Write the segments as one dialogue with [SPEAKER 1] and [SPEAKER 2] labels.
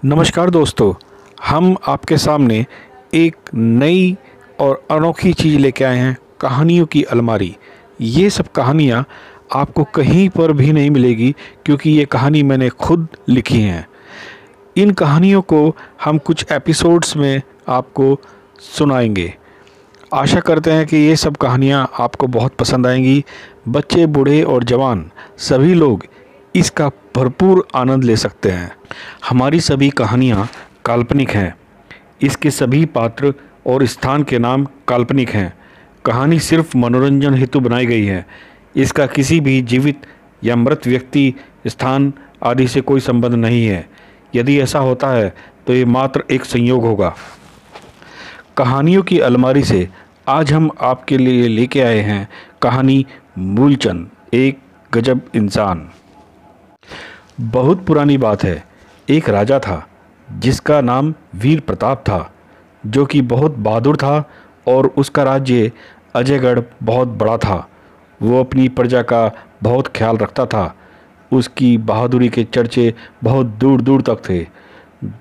[SPEAKER 1] नमस्कार दोस्तों, हम आपके सामने एक नई और अनोखी चीज़ लेके आए हैं, कहानियों की अलमारी। ये सब कहानियाँ आपको कहीं पर भी नहीं मिलेगी, क्योंकि ये कहानी मैंने खुद लिखी हैं। इन कहानियों को हम कुछ एपिसोड्स में आपको सुनाएंगे। आशा करते हैं कि ये सब कहानियाँ आपको बहुत पसंद आएंगी। बच्चे, बूढ़े और जवान सभी लोग इसका भरपूर आनंद ले सकते हैं। हमारी सभी कहानियाँ काल्पनिक हैं। इसके सभी पात्र और स्थान के नाम काल्पनिक हैं। कहानी सिर्फ मनोरंजन हेतु बनाई गई है। इसका किसी भी जीवित या मृत व्यक्ति, स्थान आदि से कोई संबंध नहीं है। यदि ऐसा होता है तो ये मात्र एक संयोग होगा। कहानियों की अलमारी से आज हम आपके लिए लेके आए हैं कहानी मूलचंद, एक गजब इंसान। बहुत पुरानी बात है। एक राजा था जिसका नाम वीर प्रताप था, जो कि बहुत बहादुर था और उसका राज्य अजयगढ़ बहुत बड़ा था। वो अपनी प्रजा का बहुत ख्याल रखता था। उसकी बहादुरी के चर्चे बहुत दूर दूर तक थे,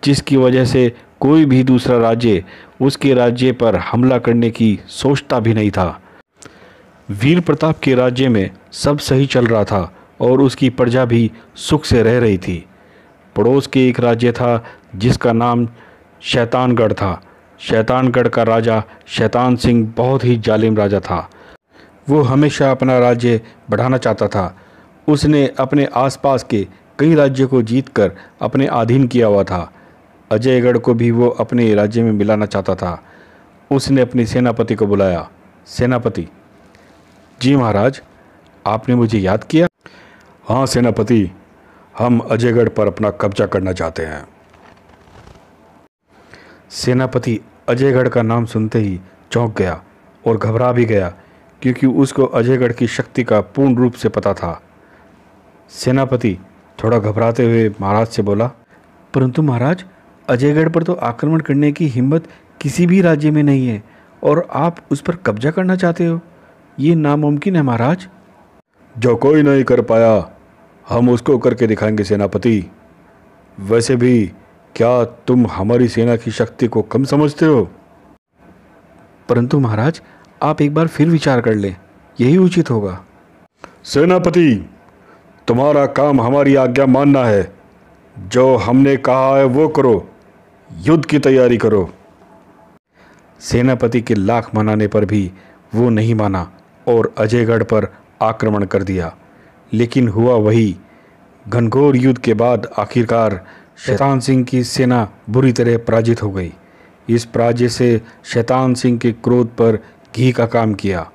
[SPEAKER 1] जिसकी वजह से कोई भी दूसरा राज्य उसके राज्य पर हमला करने की सोचता भी नहीं था। वीर प्रताप के राज्य में सब सही चल रहा था और उसकी प्रजा भी सुख से रह रही थी। पड़ोस के एक राज्य था जिसका नाम शैतानगढ़ था। शैतानगढ़ का राजा शैतान सिंह बहुत ही जालिम राजा था। वो हमेशा अपना राज्य बढ़ाना चाहता था। उसने अपने आसपास के कई राज्यों को जीतकर अपने अधीन किया हुआ था। अजयगढ़ को भी वो अपने राज्य में मिलाना चाहता था। उसने अपने सेनापति को बुलाया। सेनापति जी महाराज, आपने मुझे याद किया?
[SPEAKER 2] हाँ सेनापति, हम अजयगढ़ पर अपना कब्जा करना चाहते हैं।
[SPEAKER 1] सेनापति अजयगढ़ का नाम सुनते ही चौंक गया और घबरा भी गया, क्योंकि उसको अजयगढ़ की शक्ति का पूर्ण रूप से पता था। सेनापति थोड़ा घबराते हुए महाराज से बोला, परंतु महाराज, अजयगढ़ पर तो आक्रमण करने की हिम्मत किसी भी राज्य में नहीं है और आप उस पर कब्जा करना चाहते हो। ये नामुमकिन है महाराज।
[SPEAKER 2] जो कोई नहीं कर पाया, हम उसको करके दिखाएंगे सेनापति। वैसे भी क्या तुम हमारी सेना की शक्ति को कम समझते हो?
[SPEAKER 1] परंतु महाराज, आप एक बार फिर विचार कर लें, यही उचित होगा।
[SPEAKER 2] सेनापति, तुम्हारा काम हमारी आज्ञा मानना है। जो हमने कहा है वो करो। युद्ध की तैयारी करो।
[SPEAKER 1] सेनापति के लाख मनाने पर भी वो नहीं माना और अजयगढ़ पर आक्रमण कर दिया। लेकिन हुआ वही। घनघोर युद्ध के बाद आखिरकार शैतान सिंह की सेना बुरी तरह पराजित हो गई। इस पराजय से शैतान सिंह के क्रोध पर घी का काम किया।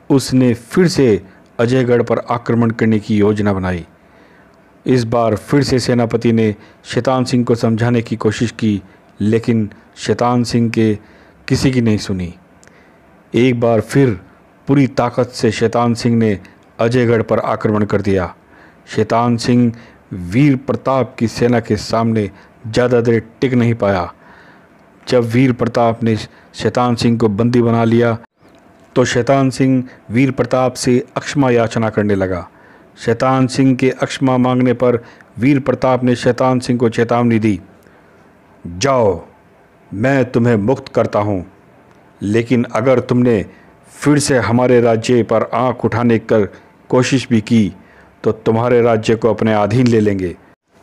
[SPEAKER 1] उसने फिर से अजयगढ़ पर आक्रमण करने की योजना बनाई। इस बार फिर से सेनापति ने शैतान सिंह को समझाने की कोशिश की, लेकिन शैतान सिंह के किसी की नहीं सुनी। एक बार फिर पूरी ताकत से शैतान सिंह ने अजयगढ़ पर आक्रमण कर दिया। शैतान सिंह वीर प्रताप की सेना के सामने ज़्यादा देर टिक नहीं पाया। जब वीर प्रताप ने शैतान सिंह को बंदी बना लिया तो शैतान सिंह वीर प्रताप से अक्षमा याचना करने लगा। शैतान सिंह के अक्षमा मांगने पर वीर प्रताप ने शैतान सिंह को चेतावनी दी, जाओ, मैं तुम्हें मुक्त करता हूँ, लेकिन अगर तुमने फिर से हमारे राज्य पर आंख उठाने की कोशिश भी की तो तुम्हारे राज्य को अपने अधीन ले लेंगे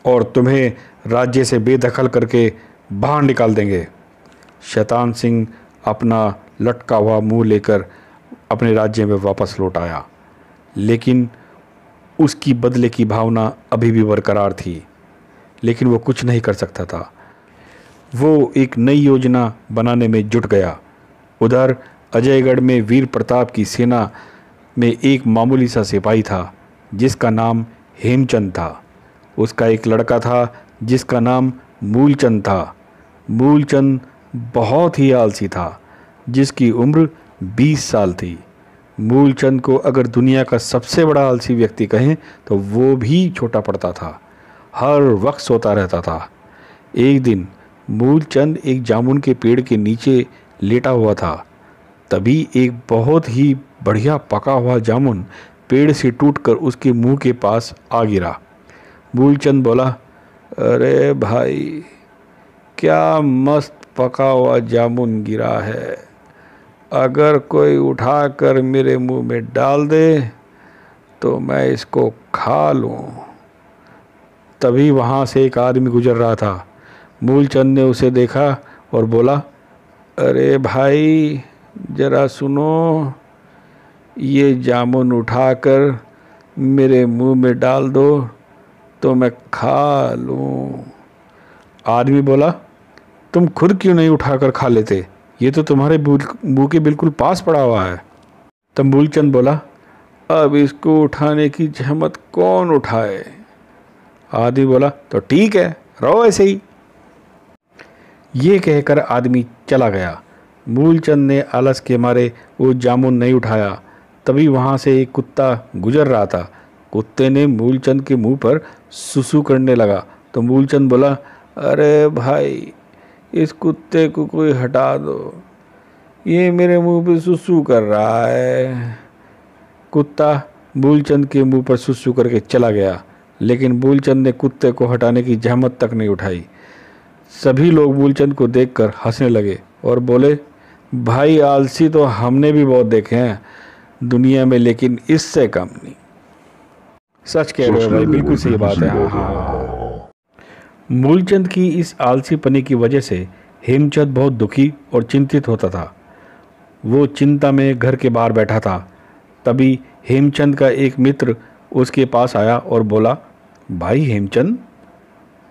[SPEAKER 1] और तुम्हें राज्य से बेदखल करके बाहर निकाल देंगे। शैतान सिंह अपना लटका हुआ मुंह लेकर अपने राज्य में वापस लौट आया, लेकिन उसकी बदले की भावना अभी भी बरकरार थी, लेकिन वो कुछ नहीं कर सकता था। वो एक नई योजना बनाने में जुट गया। उधर अजयगढ़ में वीर प्रताप की सेना में एक मामूली सा सिपाही था जिसका नाम हेमचंद था। उसका एक लड़का था जिसका नाम मूलचंद था। मूलचंद बहुत ही आलसी था, जिसकी उम्र 20 साल थी। मूलचंद को अगर दुनिया का सबसे बड़ा आलसी व्यक्ति कहें तो वो भी छोटा पड़ता था। हर वक्त सोता रहता था। एक दिन मूलचंद एक जामुन के पेड़ के नीचे लेटा हुआ था। तभी एक बहुत ही बढ़िया पका हुआ जामुन पेड़ से टूटकर उसके मुंह के पास आ गिरा। मूलचंद बोला, अरे भाई, क्या मस्त पका हुआ जामुन गिरा है, अगर कोई उठाकर मेरे मुंह में डाल दे तो मैं इसको खा लूं। तभी वहाँ से एक आदमी गुजर रहा था। मूलचंद ने उसे देखा और बोला, अरे भाई ज़रा सुनो, ये जामुन उठाकर मेरे मुंह में डाल दो तो मैं खा लूं। आदमी बोला, तुम खुद क्यों नहीं उठाकर खा लेते, ये तो तुम्हारे मुंह के बिल्कुल पास पड़ा हुआ है। तब मूलचंद बोला, अब इसको उठाने की जहमत कौन उठाए। आदमी बोला, तो ठीक है, रहो ऐसे ही। ये कहकर आदमी चला गया। मूलचंद ने आलस के मारे वो जामुन नहीं उठाया। तभी वहाँ से एक कुत्ता गुजर रहा था। कुत्ते ने मूलचंद के मुंह पर सुसु करने लगा तो मूलचंद बोला, अरे भाई इस कुत्ते को कोई हटा दो, ये मेरे मुंह पे सुसु कर रहा है। कुत्ता मूलचंद के मुंह पर सुसु करके चला गया, लेकिन मूलचंद ने कुत्ते को हटाने की जहमत तक नहीं उठाई। सभी लोग मूलचंद को देखकर हंसने लगे और बोले, भाई आलसी तो हमने भी बहुत देखे हैं दुनिया में, लेकिन इससे कम नहीं। सच कह रहे हो भाई, बिल्कुल सही बात है। हाँ। मूलचंद की इस आलसीपने की वजह से हेमचंद बहुत दुखी और चिंतित होता था। वो चिंता में घर के बाहर बैठा था। तभी हेमचंद का एक मित्र उसके पास आया और बोला, भाई हेमचंद,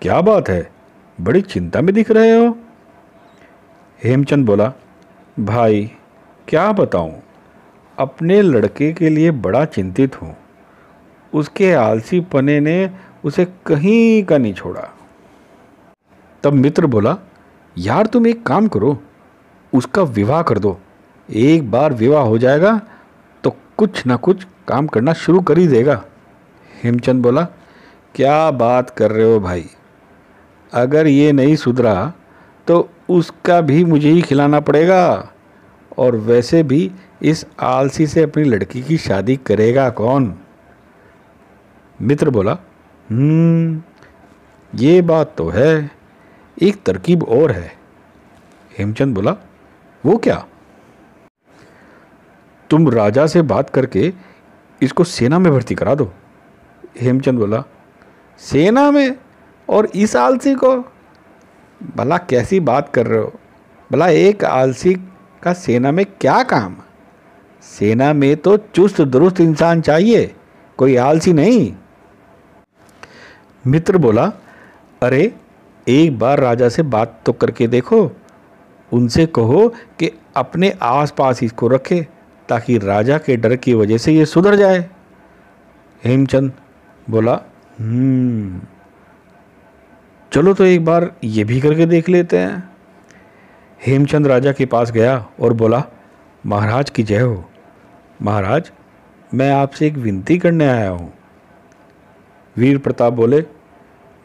[SPEAKER 1] क्या बात है, बड़ी चिंता में दिख रहे हो। हेमचंद बोला, भाई क्या बताऊं, अपने लड़के के लिए बड़ा चिंतित हूँ। उसके आलसीपने ने उसे कहीं का नहीं छोड़ा। तब मित्र बोला, यार तुम एक काम करो, उसका विवाह कर दो। एक बार विवाह हो जाएगा तो कुछ ना कुछ काम करना शुरू कर ही देगा। हेमचंद बोला, क्या बात कर रहे हो भाई, अगर ये नहीं सुधरा तो उसका भी मुझे ही खिलाना पड़ेगा, और वैसे भी इस आलसी से अपनी लड़की की शादी करेगा कौन। मित्र बोला, ये बात तो है, एक तरकीब और है। हेमचंद बोला, वो क्या। तुम राजा से बात करके इसको सेना में भर्ती करा दो। हेमचंद बोला, सेना में, और इस आलसी को। भला कैसी बात कर रहे हो, भला एक आलसी का सेना में क्या काम। सेना में तो चुस्त दुरुस्त इंसान चाहिए, कोई आलसी नहीं। मित्र बोला, अरे एक बार राजा से बात तो करके देखो, उनसे कहो कि अपने आसपास इसको रखे ताकि राजा के डर की वजह से ये सुधर जाए। हेमचंद बोला, चलो तो एक बार ये भी करके देख लेते हैं। हेमचंद राजा के पास गया और बोला, महाराज की जय हो। महाराज, मैं आपसे एक विनती करने आया हूँ। वीर प्रताप बोले,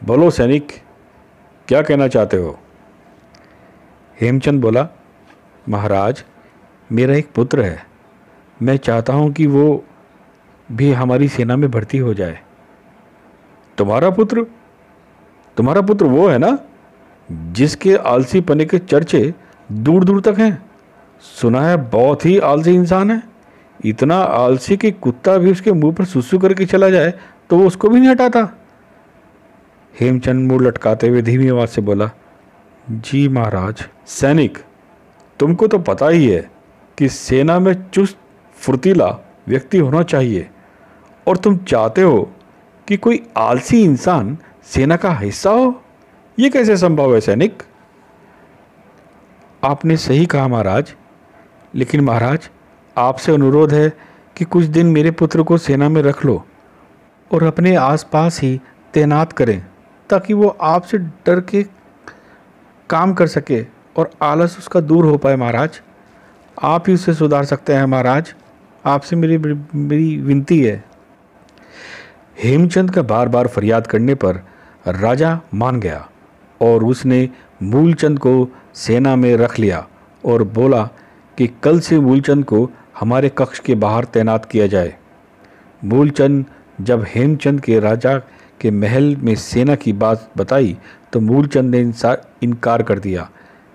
[SPEAKER 1] बोलो सैनिक, क्या कहना चाहते हो। हेमचंद बोला, महाराज मेरा एक पुत्र है, मैं चाहता हूँ कि वो भी हमारी सेना में भर्ती हो जाए। तुम्हारा पुत्र? तुम्हारा पुत्र वो है ना जिसके आलसीपने के चर्चे दूर दूर तक हैं? सुना है बहुत ही आलसी इंसान है, इतना आलसी कि कुत्ता भी उसके मुंह पर सुसु करके चला जाए तो वो उसको भी नहीं हटाता। हेमचंद मुंह लटकाते हुए धीमी आवाज से बोला, जी महाराज। सैनिक, तुमको तो पता ही है कि सेना में चुस्त फुर्तीला व्यक्ति होना चाहिए, और तुम चाहते हो कि कोई आलसी इंसान सेना का हिस्सा हो, ये कैसे संभव है सैनिक। आपने सही कहा महाराज, लेकिन महाराज आपसे अनुरोध है कि कुछ दिन मेरे पुत्र को सेना में रख लो और अपने आसपास ही तैनात करें, ताकि वो आपसे डर के काम कर सके और आलस उसका दूर हो पाए। महाराज आप ही उसे सुधार सकते हैं। महाराज आपसे मेरी विनती है। हेमचंद का बार बार फरियाद करने पर राजा मान गया और उसने मूलचंद को सेना में रख लिया और बोला कि कल से मूलचंद को हमारे कक्ष के बाहर तैनात किया जाए। मूलचंद जब हेमचंद के राजा के महल में सेना की बात बताई तो मूलचंद ने इनकार कर दिया।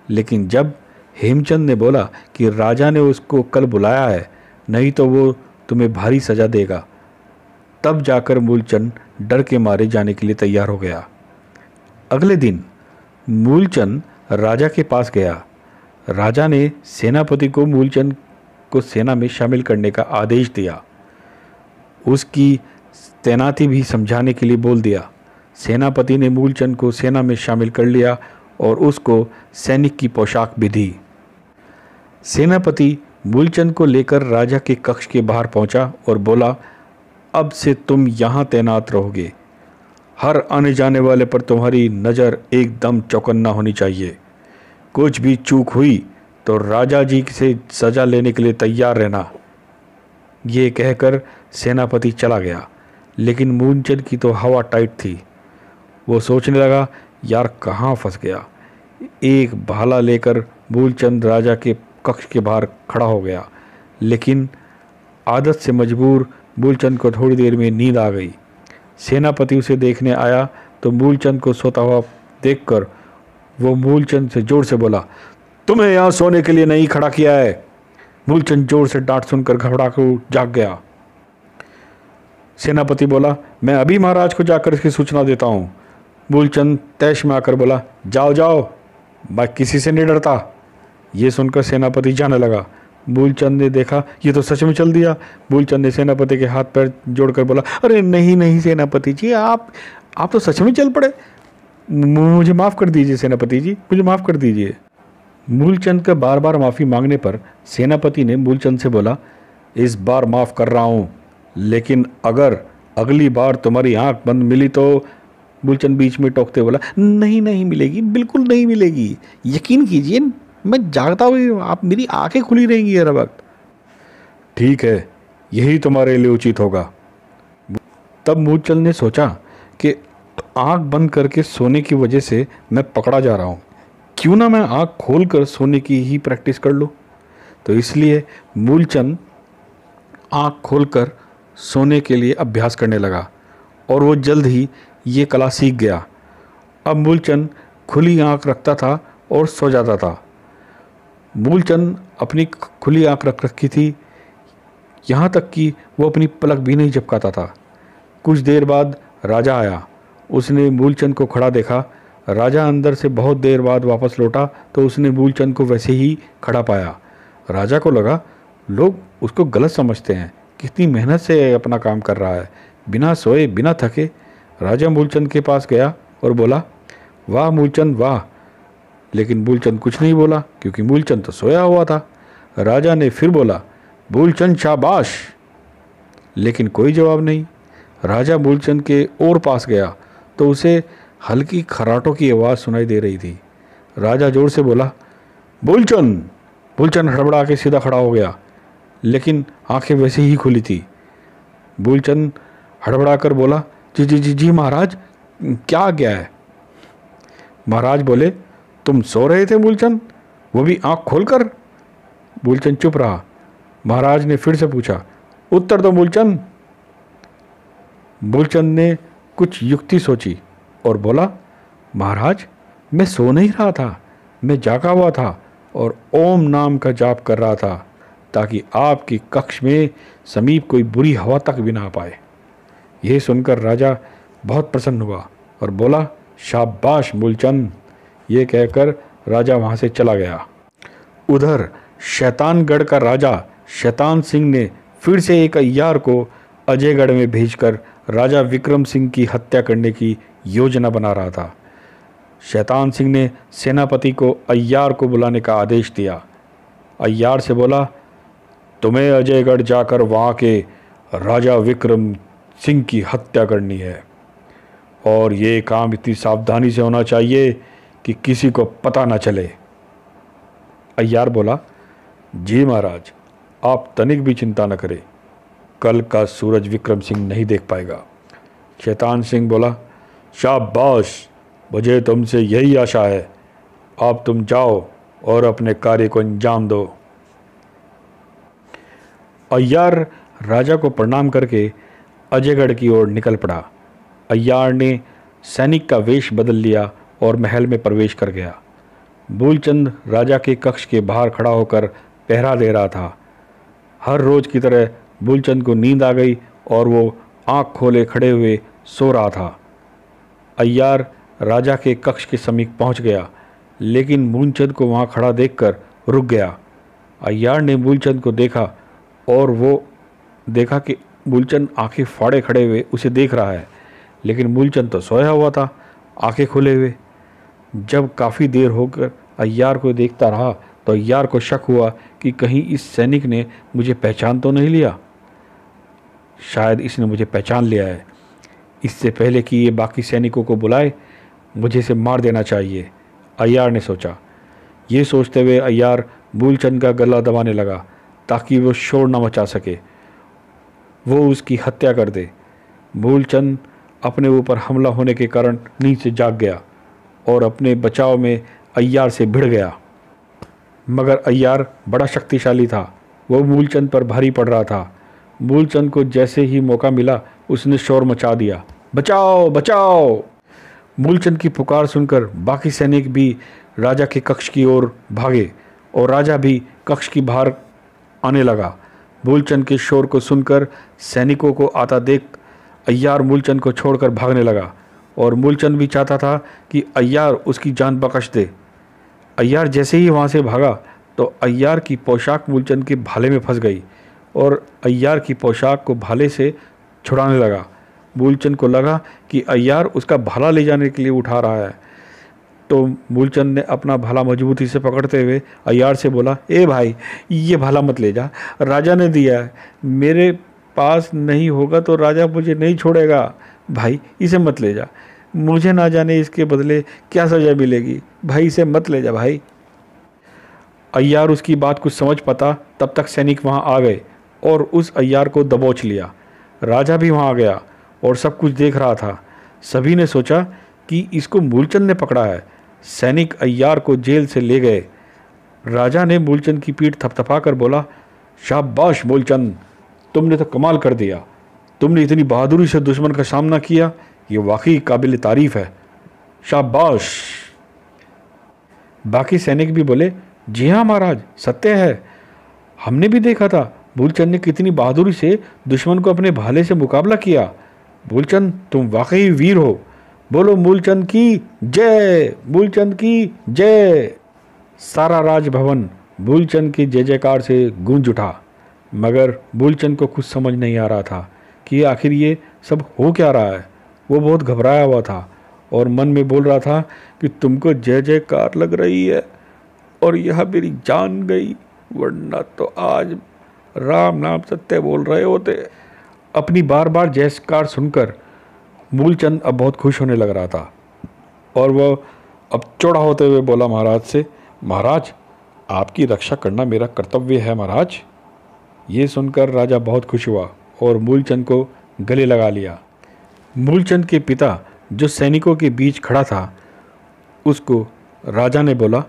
[SPEAKER 1] लेकिन जब हेमचंद ने बोला कि राजा ने उसको कल बुलाया है, नहीं तो वो तुम्हें भारी सजा देगा, तब जाकर मूलचंद डर के मारे जाने के लिए तैयार हो गया। अगले दिन मूलचंद राजा के पास गया। राजा ने सेनापति को मूलचंद को सेना में शामिल करने का आदेश दिया। उसकी तैनाती भी समझाने के लिए बोल दिया। सेनापति ने मूलचंद को सेना में शामिल कर लिया और उसको सैनिक की पोशाक भी दी। सेनापति मूलचंद को लेकर राजा के कक्ष के बाहर पहुंचा और बोला, अब से तुम यहाँ तैनात रहोगे। हर आने जाने वाले पर तुम्हारी नज़र एकदम चौकन्ना होनी चाहिए। कुछ भी चूक हुई तो राजा जी से सजा लेने के लिए तैयार रहना। ये कहकर सेनापति चला गया। लेकिन मूलचंद की तो हवा टाइट थी। वो सोचने लगा, यार कहाँ फंस गया। एक भाला लेकर मूलचंद राजा के कक्ष के बाहर खड़ा हो गया। लेकिन आदत से मजबूर मूलचंद को थोड़ी देर में नींद आ गई। सेनापति उसे देखने आया तो मूलचंद को सोता हुआ देखकर वो मूलचंद से जोर से बोला, तुम्हें यहाँ सोने के लिए नहीं खड़ा किया है। मूलचंद जोर से डांट सुनकर घबरा कर जाग गया। सेनापति बोला, मैं अभी महाराज को जाकर इसकी सूचना देता हूँ। मूलचंद तैश में आकर बोला, जाओ जाओ, मैं किसी से नहीं डरता। ये सुनकर सेनापति जाने लगा। मूलचंद ने देखा ये तो सच में चल दिया। मूलचंद ने सेनापति के हाथ पैर जोड़कर बोला, अरे नहीं नहीं सेनापति जी, आप तो सच में चल पड़े। मुझे माफ़ कर दीजिए सेनापति जी, मुझे माफ़ कर दीजिए। मूलचंद का बार बार माफ़ी मांगने पर सेनापति ने मूलचंद से बोला, इस बार माफ़ कर रहा हूँ, लेकिन अगर अगली बार तुम्हारी आंख बंद मिली तो। मूलचंद बीच में टोकते बोला, नहीं नहीं मिलेगी, बिल्कुल नहीं मिलेगी, यकीन कीजिए, मैं जागता हुआ आप मेरी आंखें खुली रहेंगी हर वक्त।
[SPEAKER 2] ठीक है, यही तुम्हारे लिए उचित होगा।
[SPEAKER 1] तब मूलचंद ने सोचा कि आंख बंद करके सोने की वजह से मैं पकड़ा जा रहा हूँ, क्यों ना मैं आंख खोलकर सोने की ही प्रैक्टिस कर लूँ। तो इसलिए मूलचंद आंख खोलकर सोने के लिए अभ्यास करने लगा और वो जल्द ही ये कला सीख गया। अब मूलचंद खुली आंख रखता था और सो जाता था। मूलचंद अपनी खुली आंख रख रखी थी, यहाँ तक कि वो अपनी पलक भी नहीं झपकाता था। कुछ देर बाद राजा आया। उसने मूलचंद को खड़ा देखा। राजा अंदर से बहुत देर बाद वापस लौटा तो उसने मूलचंद को वैसे ही खड़ा पाया। राजा को लगा लोग उसको गलत समझते हैं, कितनी मेहनत से अपना काम कर रहा है, बिना सोए बिना थके। राजा मूलचंद के पास गया और बोला, वाह मूलचंद वाह। लेकिन मूलचंद कुछ नहीं बोला क्योंकि मूलचंद तो सोया हुआ था। राजा ने फिर बोला, मूलचंद शाबाश, लेकिन कोई जवाब नहीं। राजा मूलचंद के और पास गया तो उसे हल्की खर्राटों की आवाज़ सुनाई दे रही थी। राजा जोर से बोला, मूलचंद। मूलचंद हड़बड़ा के सीधा खड़ा हो गया, लेकिन आंखें वैसे ही खुली थी। मूलचंद हड़बड़ा कर बोला, जी जी जी जी महाराज, क्या आ गया है। महाराज बोले, तुम सो रहे थे मूलचंद, वो भी आंख खोलकर। मूलचंद चुप रहा। महाराज ने फिर से पूछा, उत्तर दो मूलचंद। मूलचंद ने कुछ युक्ति सोची और बोला, महाराज मैं सो नहीं रहा था, मैं जागा हुआ था और ओम नाम का जाप कर रहा था ताकि आपके कक्ष में समीप कोई बुरी हवा तक भी ना आ पाए। यह सुनकर राजा बहुत प्रसन्न हुआ और बोला, शाबाश मूलचंद। ये कहकर राजा वहाँ से चला गया। उधर शैतानगढ़ का राजा शैतान सिंह ने फिर से एक अय्यार को अजयगढ़ में भेजकर राजा विक्रम सिंह की हत्या करने की योजना बना रहा था। शैतान सिंह ने सेनापति को अय्यार को बुलाने का आदेश दिया। अय्यार से बोला, तुम्हें अजयगढ़ जाकर वहाँ के राजा विक्रम सिंह की हत्या करनी है और ये काम इतनी सावधानी से होना चाहिए कि किसी को पता न चले। अय्यार बोला, जी महाराज, आप तनिक भी चिंता न करें, कल का सूरज विक्रम सिंह नहीं देख पाएगा। शैतान सिंह बोला, शाबाश, मुझे तुमसे यही आशा है, अब तुम जाओ और अपने कार्य को अंजाम दो। अय्यार राजा को प्रणाम करके अजयगढ़ की ओर निकल पड़ा। अय्यार ने सैनिक का वेश बदल लिया और महल में प्रवेश कर गया। मूलचंद राजा के कक्ष के बाहर खड़ा होकर पहरा दे रहा था। हर रोज की तरह मूलचंद को नींद आ गई और वो आंख खोले खड़े हुए सो रहा था। अय्यार राजा के कक्ष के समीप पहुंच गया, लेकिन मूलचंद को वहां खड़ा देखकर रुक गया। अय्यार ने मूलचंद को देखा और वो देखा कि मूलचंद आंखें फाड़े खड़े हुए उसे देख रहा है, लेकिन मूलचंद तो सोया हुआ था, आंखें खुले हुए। जब काफ़ी देर होकर अय्यार को देखता रहा तो अय्यार को शक हुआ कि कहीं इस सैनिक ने मुझे पहचान तो नहीं लिया। शायद इसने मुझे पहचान लिया है। इससे पहले कि ये बाकी सैनिकों को बुलाए, मुझे इसे मार देना चाहिए, अय्यार ने सोचा। ये सोचते हुए अय्यार मूलचंद का गला दबाने लगा ताकि वो शोर न मचा सके, वो उसकी हत्या कर दे। मूलचंद अपने ऊपर हमला होने के कारण नींद से जाग गया और अपने बचाव में अय्यार से भिड़ गया। मगर अय्यार बड़ा शक्तिशाली था, वो मूलचंद पर भारी पड़ रहा था। मूलचंद को जैसे ही मौका मिला उसने शोर मचा दिया, बचाओ बचाओ। मूलचंद की पुकार सुनकर बाकी सैनिक भी राजा के कक्ष की ओर भागे और राजा भी कक्ष की बाहर आने लगा। मूलचंद के शोर को सुनकर सैनिकों को आता देख अय्यार मूलचंद को छोड़कर भागने लगा और मूलचंद भी चाहता था कि अय्यार उसकी जान बख्श दे। अय्यार जैसे ही वहाँ से भागा तो अय्यार की पोशाक मूलचंद के भाले में फंस गई और अय्यार की पोशाक को भाले से छुड़ाने लगा। मूलचंद को लगा कि अय्यार उसका भाला ले जाने के लिए उठा रहा है, तो मूलचंद ने अपना भाला मजबूती से पकड़ते हुए अय्यार से बोला, ए भाई, ये भाला मत ले जा, राजा ने दिया है, मेरे पास नहीं होगा तो राजा मुझे नहीं छोड़ेगा। भाई इसे मत ले जा, मुझे ना जाने इसके बदले क्या सज़ा मिलेगी, भाई इसे मत ले जा भाई। अय्यार उसकी बात कुछ समझ पाता तब तक सैनिक वहाँ आ गए और उस अय्यार को दबोच लिया। राजा भी वहाँ आ गया और सब कुछ देख रहा था। सभी ने सोचा कि इसको मूलचंद ने पकड़ा है। सैनिक अय्यार को जेल से ले गए। राजा ने मूलचंद की पीठ थपथपा कर बोला, शाबाश मूलचंद, तुमने तो कमाल कर दिया, तुमने इतनी बहादुरी से दुश्मन का सामना किया, ये वाकई काबिल तारीफ है, शाबाश। बाकी सैनिक भी बोले, जी हाँ महाराज, सत्य है, हमने भी देखा था मूलचंद ने कितनी बहादुरी से दुश्मन को अपने भाले से मुकाबला किया। मूलचंद तुम वाकई वीर हो, बोलो मूलचंद की जय, मूलचंद की जय। सारा राजभवन मूलचंद की जय जयकार से गूंज उठा, मगर मूलचंद को कुछ समझ नहीं आ रहा था कि आखिर ये सब हो क्या रहा है। वो बहुत घबराया हुआ था और मन में बोल रहा था कि तुमको जय जयकार लग रही है और यह मेरी जान गई, वरना तो आज राम नाम सत्य बोल रहे होते। अपनी बार बार जयकार सुनकर मूलचंद अब बहुत खुश होने लग रहा था और वह अब चौड़ा होते हुए बोला महाराज से, महाराज आपकी रक्षा करना मेरा कर्तव्य है महाराज। ये सुनकर राजा बहुत खुश हुआ और मूलचंद को गले लगा लिया। मूलचंद के पिता जो सैनिकों के बीच खड़ा था, उसको राजा ने बोला,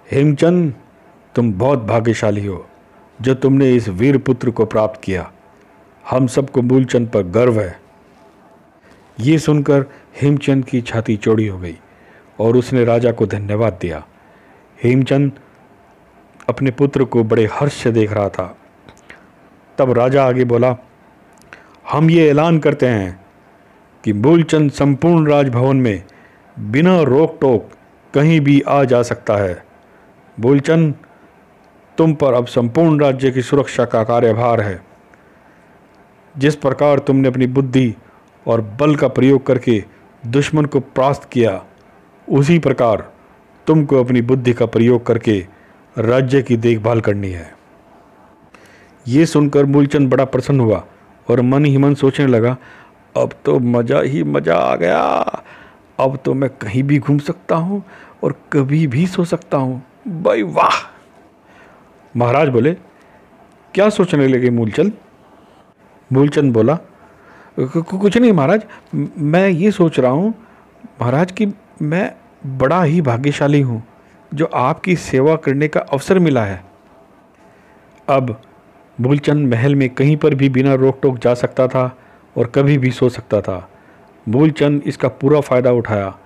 [SPEAKER 1] हेमचंद तुम बहुत भाग्यशाली हो जो तुमने इस वीर पुत्र को प्राप्त किया, हम सबको मूलचंद पर गर्व है। ये सुनकर हेमचंद की छाती चौड़ी हो गई और उसने राजा को धन्यवाद दिया। हेमचंद अपने पुत्र को बड़े हर्ष से देख रहा था। तब राजा आगे बोला, हम ये ऐलान करते हैं कि मूलचंद संपूर्ण राजभवन में बिना रोक टोक कहीं भी आ जा सकता है। मूलचंद तुम पर अब संपूर्ण राज्य की सुरक्षा का कार्यभार है। जिस प्रकार तुमने अपनी बुद्धि और बल का प्रयोग करके दुश्मन को परास्त किया, उसी प्रकार तुमको अपनी बुद्धि का प्रयोग करके राज्य की देखभाल करनी है। ये सुनकर मूलचंद बड़ा प्रसन्न हुआ और मन ही मन सोचने लगा, अब तो मज़ा ही मज़ा आ गया, अब तो मैं कहीं भी घूम सकता हूँ और कभी भी सो सकता हूँ, भाई वाह। महाराज बोले, क्या सोचने लगे मूलचंद? मूलचंद बोला, कुछ नहीं महाराज, मैं ये सोच रहा हूँ महाराज कि मैं बड़ा ही भाग्यशाली हूँ जो आपकी सेवा करने का अवसर मिला है। अब मूलचंद महल में कहीं पर भी बिना रोक टोक जा सकता था और कभी भी सो सकता था। मूलचंद इसका पूरा फ़ायदा उठाया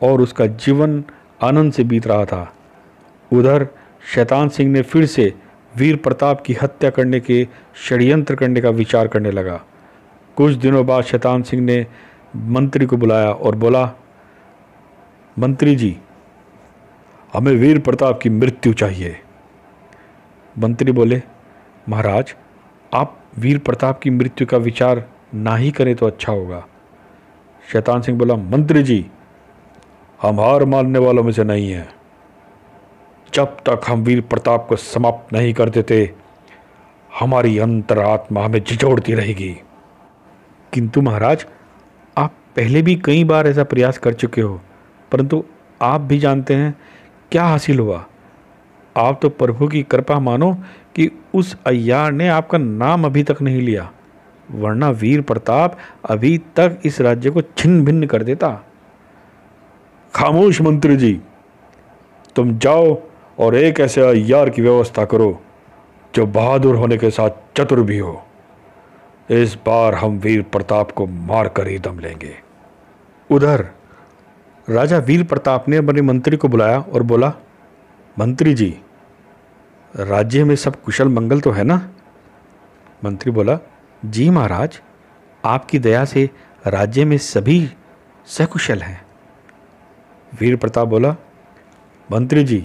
[SPEAKER 1] और उसका जीवन आनंद से बीत रहा था। उधर शैतान सिंह ने फिर से वीर प्रताप की हत्या करने के षड्यंत्र करने का विचार करने लगा। कुछ दिनों बाद शैतान सिंह ने मंत्री को बुलाया और बोला, मंत्री जी, हमें वीर प्रताप की मृत्यु चाहिए। मंत्री बोले, महाराज, आप वीर प्रताप की मृत्यु का विचार ना ही करें तो अच्छा होगा। शैतान सिंह बोला, मंत्री जी, हम हार मानने वालों में से नहीं हैं। जब तक हम वीर प्रताप को समाप्त नहीं कर देते, हमारी अंतरात्मा हमें झिझोड़ती रहेगी। किंतु महाराज, आप पहले भी कई बार ऐसा प्रयास कर चुके हो, परंतु आप भी जानते हैं क्या हासिल हुआ। आप तो प्रभु की कृपा मानो कि उस अय्यार ने आपका नाम अभी तक नहीं लिया, वरना वीर प्रताप अभी तक इस राज्य को छिन्न भिन्न कर देता।
[SPEAKER 2] खामोश मंत्री जी, तुम जाओ और एक ऐसे अय्यार की व्यवस्था करो जो बहादुर होने के साथ चतुर भी हो। इस बार हम वीर प्रताप को मार कर ही दम लेंगे।
[SPEAKER 1] उधर राजा वीर प्रताप ने अपने मंत्री को बुलाया और बोला, मंत्री जी, राज्य में सब कुशल मंगल तो है ना? मंत्री बोला, जी महाराज, आपकी दया से राज्य में सभी सकुशल हैं। वीर प्रताप बोला, मंत्री जी,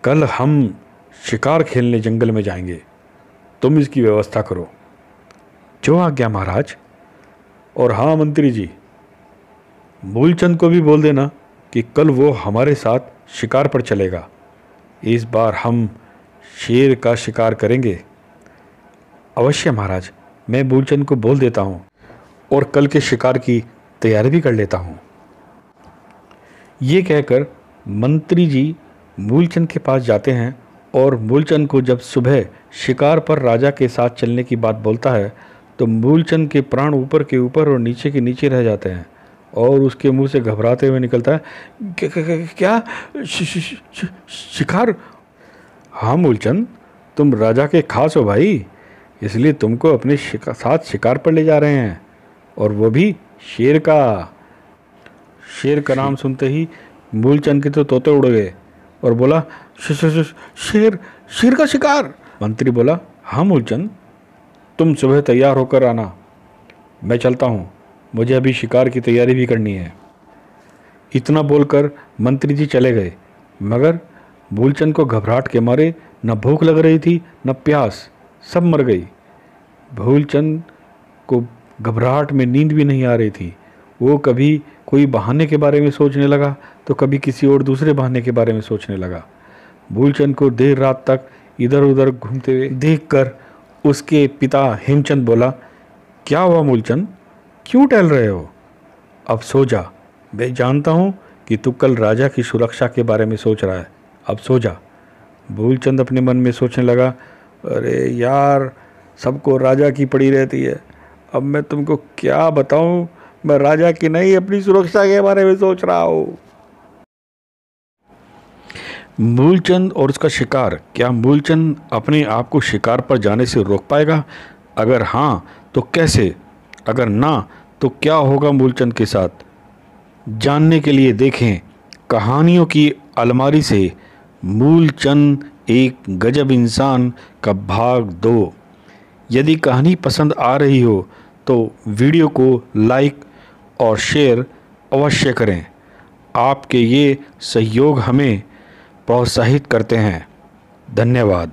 [SPEAKER 1] कल हम शिकार खेलने जंगल में जाएंगे, तुम इसकी व्यवस्था करो। जो आज्ञा महाराज।
[SPEAKER 2] और हाँ मंत्री जी, मूलचंद को भी बोल देना कि कल वो हमारे साथ शिकार पर चलेगा। इस बार हम शेर का शिकार करेंगे।
[SPEAKER 1] अवश्य महाराज, मैं मूलचंद को बोल देता हूँ और कल के शिकार की तैयारी भी कर लेता हूँ। ये कहकर मंत्री जी मूलचंद के पास जाते हैं और मूलचंद को जब सुबह शिकार पर राजा के साथ चलने की बात बोलता है तो मूलचंद के प्राण ऊपर के ऊपर और नीचे के नीचे रह जाते हैं और उसके मुंह से घबराते हुए निकलता है, क्या शिकार? हाँ मूलचंद, तुम राजा के खास हो भाई, इसलिए तुमको अपने साथ शिकार पर ले जा रहे हैं, और वो भी शेर का। शेर का नाम सुनते ही मूलचंद के तो तोते उड़ गए और बोला, शेर का शिकार? मंत्री बोला, हाँ मूलचंद, तुम सुबह तैयार होकर आना, मैं चलता हूँ, मुझे अभी शिकार की तैयारी भी करनी है। इतना बोलकर मंत्री जी चले गए, मगर मूलचंद को घबराहट के मारे न भूख लग रही थी न प्यास, सब मर गई। मूलचंद को घबराहट में नींद भी नहीं आ रही थी। वो कभी कोई बहाने के बारे में सोचने लगा तो कभी किसी और दूसरे बहाने के बारे में सोचने लगा। मूलचंद को देर रात तक इधर उधर घूमते हुए देखकर उसके पिता हेमचंद बोला, क्या हुआ मूलचंद, क्यों टहल रहे हो? अब सो जा, मैं जानता हूँ कि तू कल राजा की सुरक्षा के बारे में सोच रहा है, अब सो जा। मूलचंद अपने मन में सोचने लगा, अरे यार, सबको राजा की पड़ी रहती है, अब मैं तुमको क्या बताऊँ, मैं राजा की नहीं अपनी सुरक्षा के बारे में सोच रहा हूँ। मूलचंद और उसका शिकार। क्या मूलचंद अपने आप को शिकार पर जाने से रोक पाएगा? अगर हाँ तो कैसे? अगर ना तो क्या होगा मूलचंद के साथ? जानने के लिए देखें कहानियों की अलमारी से मूलचंद एक गजब इंसान का भाग 2। यदि कहानी पसंद आ रही हो तो वीडियो को लाइक और शेयर अवश्य करें। आपके ये सहयोग हमें प्रोत्साहित करते हैं। धन्यवाद।